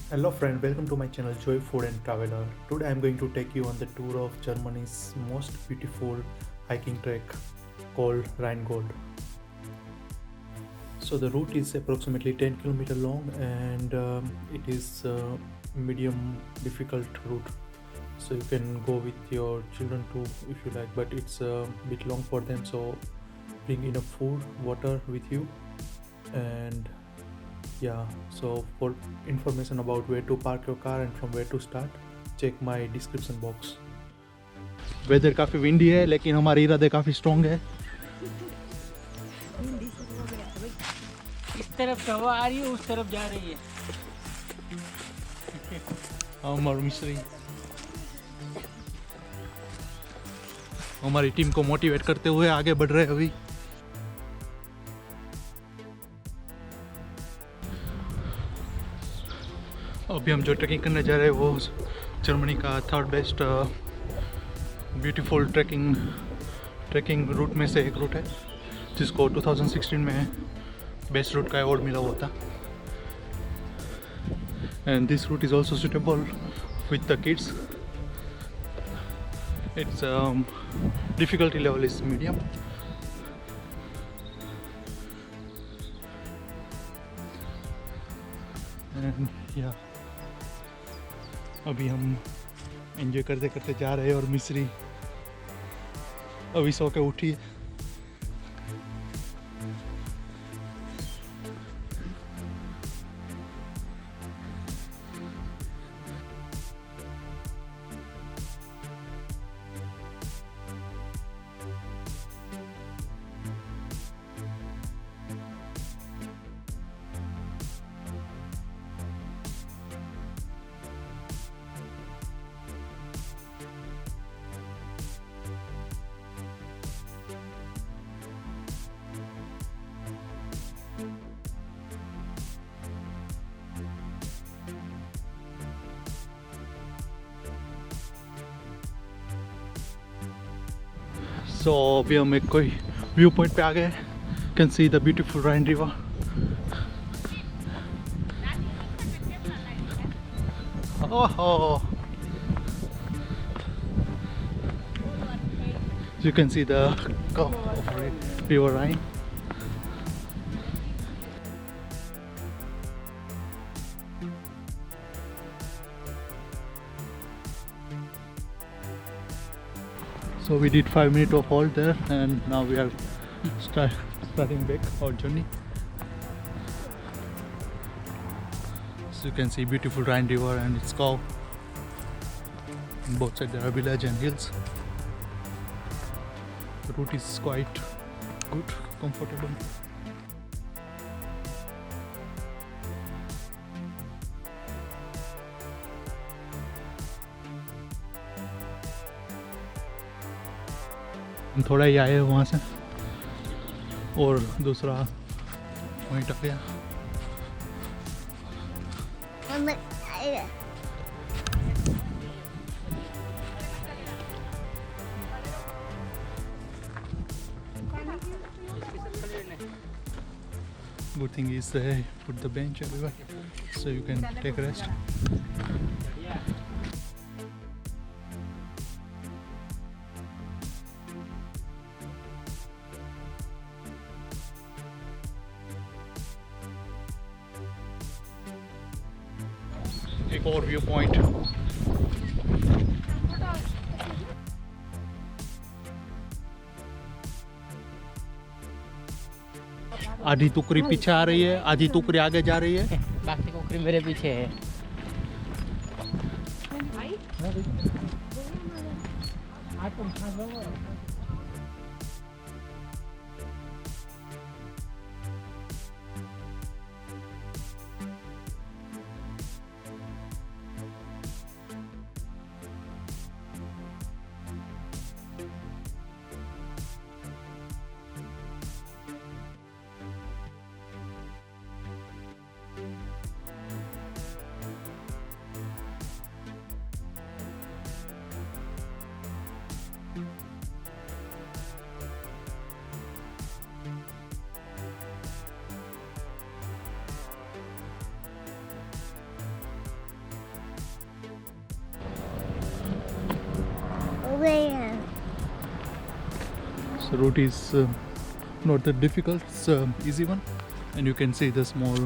Hello friend, welcome to my channel Joy Food and Traveler. Today I am going to take you on the tour of Germany's most beautiful hiking trek called Rheingold. So the route is approximately 10 km long and it is a medium difficult route. So you can go with your children too if you like, but it's a bit long for them. So bring enough food, water with you, and yeah, so for information about where to park your car and from where to start, check my description box. Weather काफ़ी windy है लेकिन हमारे इरादे काफ़ी strong है. इस तरफ हवा आ रही है, उस तरफ जा रही है. हमारी मिस्री हमारी टीम को मोटिवेट करते हुए आगे बढ़ रहे हैं अभी. अभी हम जो ट्रैकिंग करने जा रहे हैं वो जर्मनी का third best beautiful trekking route में से एक रूट है जिसको 2016 में बेस्ट रूट का अवार्ड मिला हुआ था. And this route is also suitable with the kids. Its difficulty level is medium. And yeah अभी हम एंजॉय करते करते जा रहे हैं और मिस्री अभी सो के उठी है. सो अभी हम एक कोई व्यू पॉइंट पे आ गए. Can see the beautiful Ryan river. ओहो, you can see the curve of river Rhine. So we did 5 minutes of halt there and now we are starting back our journey. So you can see beautiful Rhine river and its curve. On both sides there are village and hills. The route is quite good, comfortable. हम थोड़ा ही आए हैं वहाँ से और दूसरा point आ गया. Good thing is they put the bench everywhere so you can take rest. एक और व्यू पॉइंट. आधी टुकड़ी पीछे आ रही है, आधी टुकड़ी आगे जा रही है. बाकी टोकरी मेरे पीछे है. So route is not that difficult, it's easy one, and you can see the small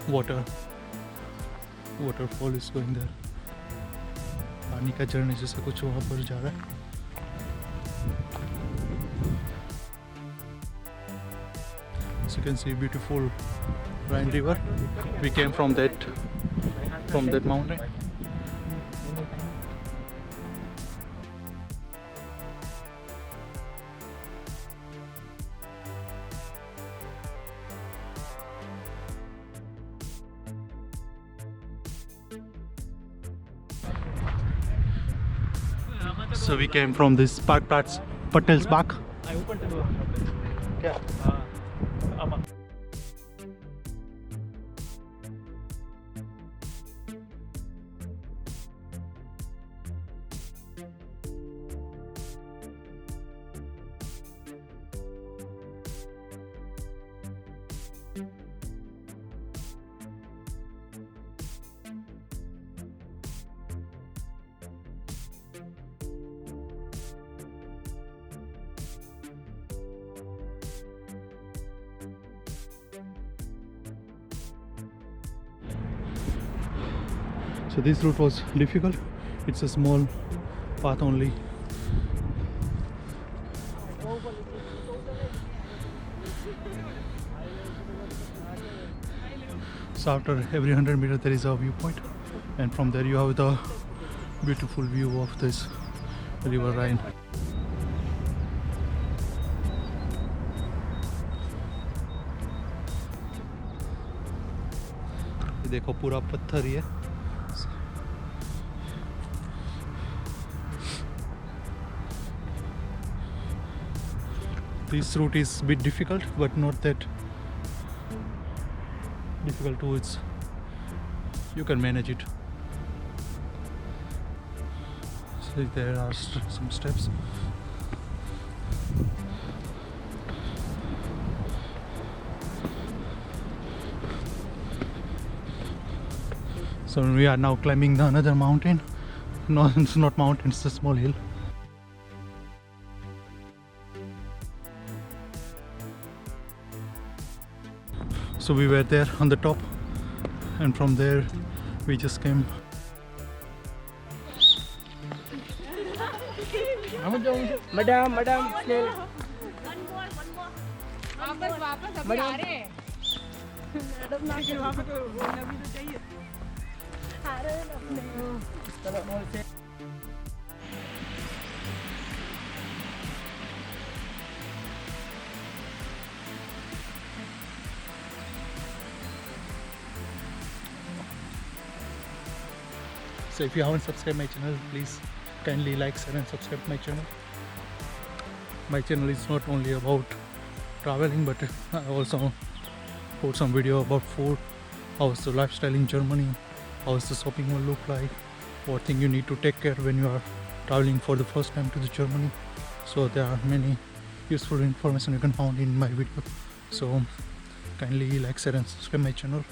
waterfall is going there. पानी का झरने जैसा कुछ वहाँ पर जा रहा है. So you can see beautiful Rhine River. We came from that mountain. So we came from this Parkplatz Patel's Park. I opened the door. Yeah. So this route was difficult. It's a small path only. So after every 100 meters there is a viewpoint, and from there you have the beautiful view of this river Rhine. ये देखो पूरा पत्थर ही है. This route is a bit difficult, but not that difficult too. You can manage it. So there are some steps. So we are now climbing another mountain. No, it's not mountain, it's a small hill. So we were there on the top, and from there we just came. Madam snail वापस अभी आ रहे हैं madam ना के वापस तो बोलना भी तो चाहिए आ रहे हैं अपने So if you haven't subscribed my channel, please kindly like, share and subscribe my channel. My channel is not only about traveling, but I also put some video about food, how's the lifestyle in Germany, how's the shopping mall look like, what thing you need to take care when you are traveling for the first time to the Germany. So there are many useful information you can find in my video. So kindly like, share and subscribe my channel.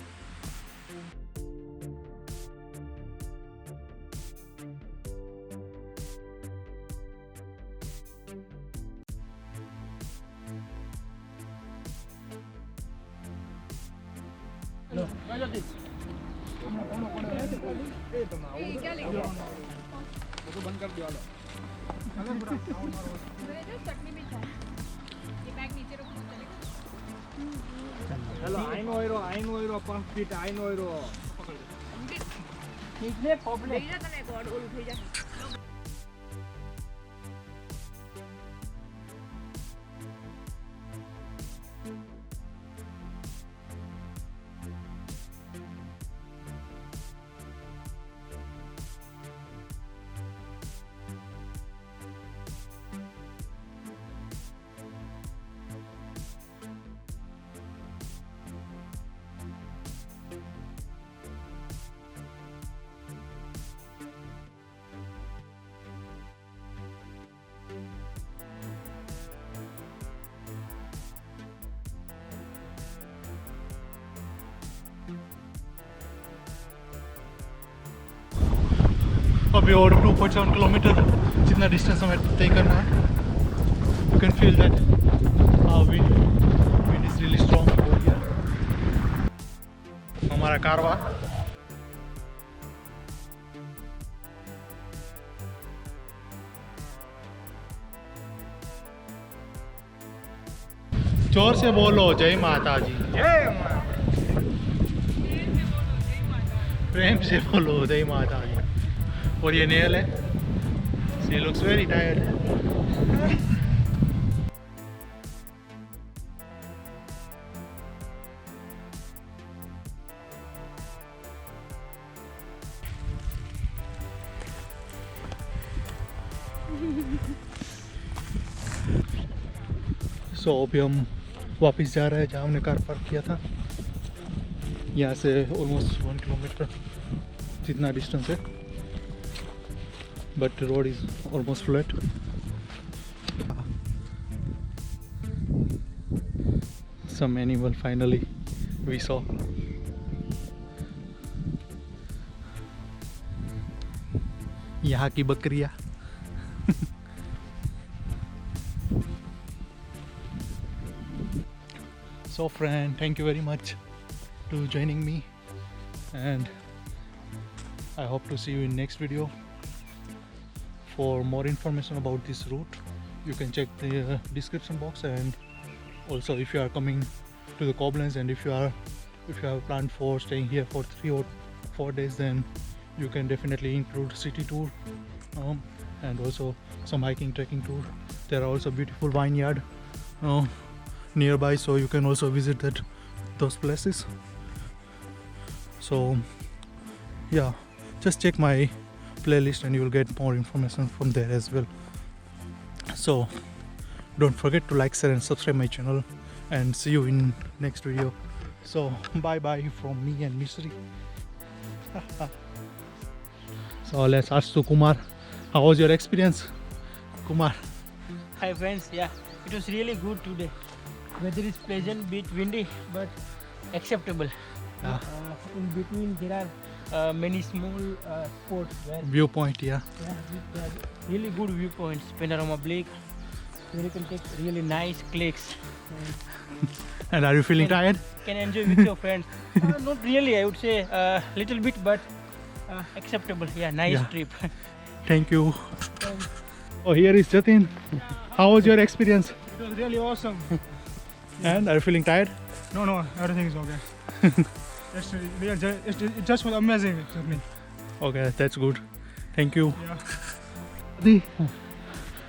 क्या लेंगे बंद कर दिया चटनी भी था ये bag नीचे रखो हेलो आइन ओइरो 5 फीट आइन ओइरो कितने पॉपुलर भेजा तने गॉड और भेजा अभी और 2.7 किलोमीटर जितना डिस्टेंस हमें तय करना है. You can feel that wind is really strong over here. हमारा कारवा जोर से बोलो जय माता जी। जय माँ। प्रेम से बोलो जय माता जी। और ये नेल है, she looks very tired. सो अभी हम वापस जा रहे हैं जहाँ हमने कार पार्क किया था। यहाँ से ऑलमोस्ट 1 किलोमीटर जितना डिस्टेंस है, but road is almost flat. Some animal finally we saw. यहाँ की बकरियाँ। So friend, thank you very much to joining me, and I hope to see you in next video. For more information about this route, you can check the description box, and also if you are coming to the Koblenz and if you have planned for staying here for 3 or 4 days, then you can definitely include city tour and also some hiking trekking tour. There are also beautiful vineyard nearby, so you can also visit those places. So yeah, just check my playlist and you will get more information from there as well. So don't forget to like, share and subscribe my channel, and see you in next video. So bye bye from me and Misri. So let's ask to Kumar, how was your experience, Kumar? Hi friends, yeah, it was really good today. Weather is pleasant, bit windy, but acceptable. In between there are many small spots where Viewpoint, yeah. there are really good viewpoints. Panorama Lake, where you can take really nice clicks. And are you feeling tired? Can enjoy with your friends. Not really, I would say little bit, but acceptable. Yeah, nice Yeah. trip. Thank you. Oh, here is Jatin. How was your experience? It was really awesome. And are you feeling tired? No, everything is okay. It just was amazing with me. Okay, that's good. Thank you. Yeah. Radhi.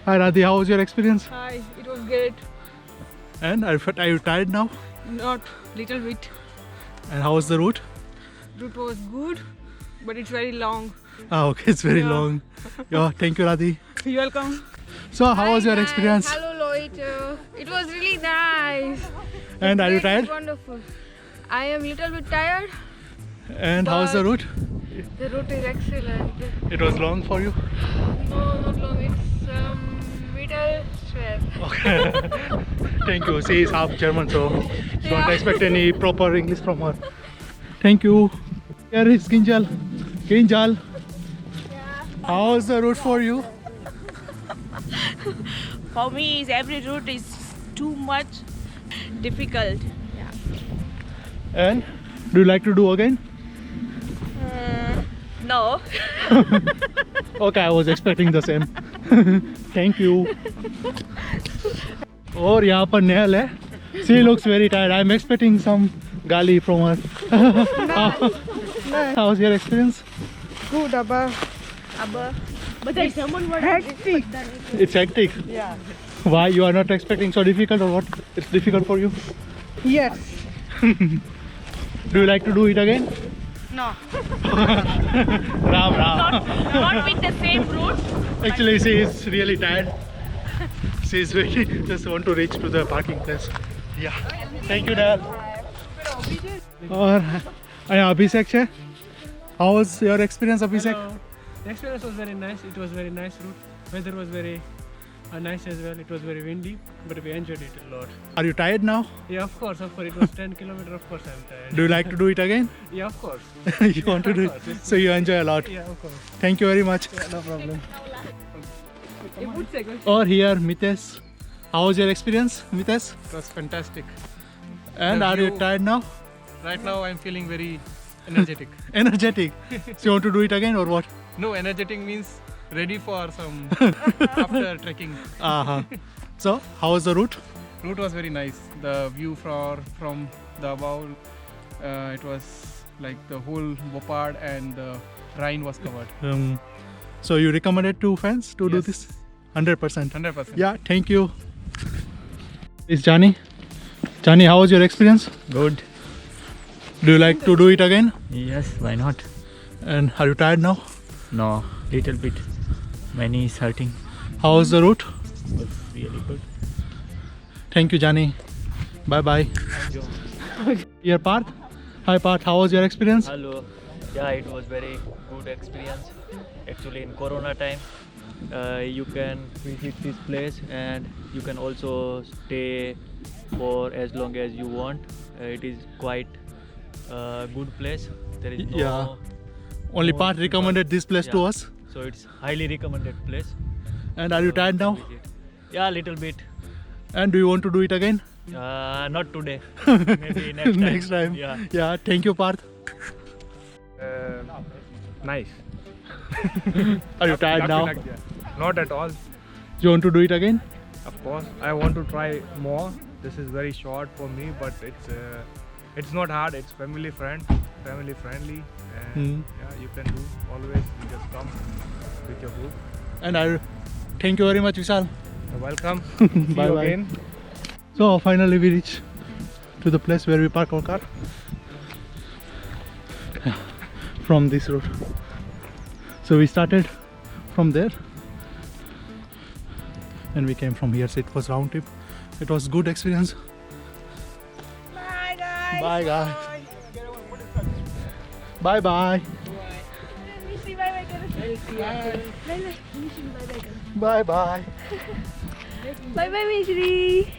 Hi Radhi, how was your experience? Hi, it was great. And are you tired now? Not little bit. And how was the route? Route was good, but it's very long. Ah, okay, it's very Yeah. long. Yeah, thank you Radhi. You're welcome. So how was your experience? Hello Lloyd, it was really nice. And are you It was tired? Wonderful. I am little bit tired. And how was the route? The route is excellent. It was long for you? No, not long. It's middle stretch. Okay. Thank you. She is half German, so don't expect any proper English from her. Thank you. Here is Ginjal. Ginjal. How was the route for you? For me, every route is too much difficult. And do you like to do again? No. Okay, I was expecting the same. Thank you. और यहाँ पर nail है. She looks very tired. I'm expecting some gali from her. How was your experience? Good, Abba. But there's someone Hectic. It's hectic. Yeah. Why, you are not expecting so difficult, or what? It's difficult for you? Yes. Do you like to do it again? No. Ram. Not with the same route. Actually, she is really tired. She is really just want to reach to the parking place. Yeah. Thank you, Dad. और यहाँ अभिषेक है. How was your experience, Abhishek? Hello. The experience was very nice. It was very nice route. Weather was very nice as well. It was very windy, but we enjoyed it a lot. Are you tired now? Yeah, of course. It was 10 kilometers. Of course, I'm tired. Do you like to do it again? Yeah, of course. You want to do it? So you enjoy a lot. Yeah, of course. Thank you very much. No problem. Or here, Mitesh. How was your experience with us? It was fantastic. And The are you view- tired now? Right now I'm feeling very energetic. Energetic. So you want to do it again or what? No, energetic means ready for some after trekking. Uh-huh. So how was the route? Route was very nice. The view from the above, it was like the whole Bopard and the Rhine was covered. So you recommended to fans to do Yes. this? 100%. 100%. Yeah, thank you. It's Johnny. Johnny, how was your experience? Good. Do you like to do it again? Yes, why not? And are you tired now? No, little bit. My knee is hurting. How was the route? Was really good. Thank you, Johnny. Bye bye. Here, Parth. Hi, Parth. How was your experience? Hello. Yeah, it was very good experience. Actually, in Corona time, you can visit this place and you can also stay for as long as you want. It is quite a good place. There is no, Yeah. Only no Parth recommended this place to Yeah. us. So it's highly recommended place. And are you tired now? Visit. Yeah, a little bit. And do you want to do it again? Not today. Maybe next time. Next time. Yeah. Yeah. Thank you, Parth. Nice. Are you tired now? Not at all. You want to do it again? Of course, I want to try more. This is very short for me, but it's not hard. It's family friendly, and yeah, you can do always. You just come with your group. And thank you very much, Vishal. You're welcome. See Bye you bye. again. So finally we reach to the place where we park our car. From this road. So we started from there and we came from here. So it was round trip. It was good experience. Bye, guys. Bye guys. Bye bye. Misty, bye, bye. Bye bye. Bye, bye, Misty.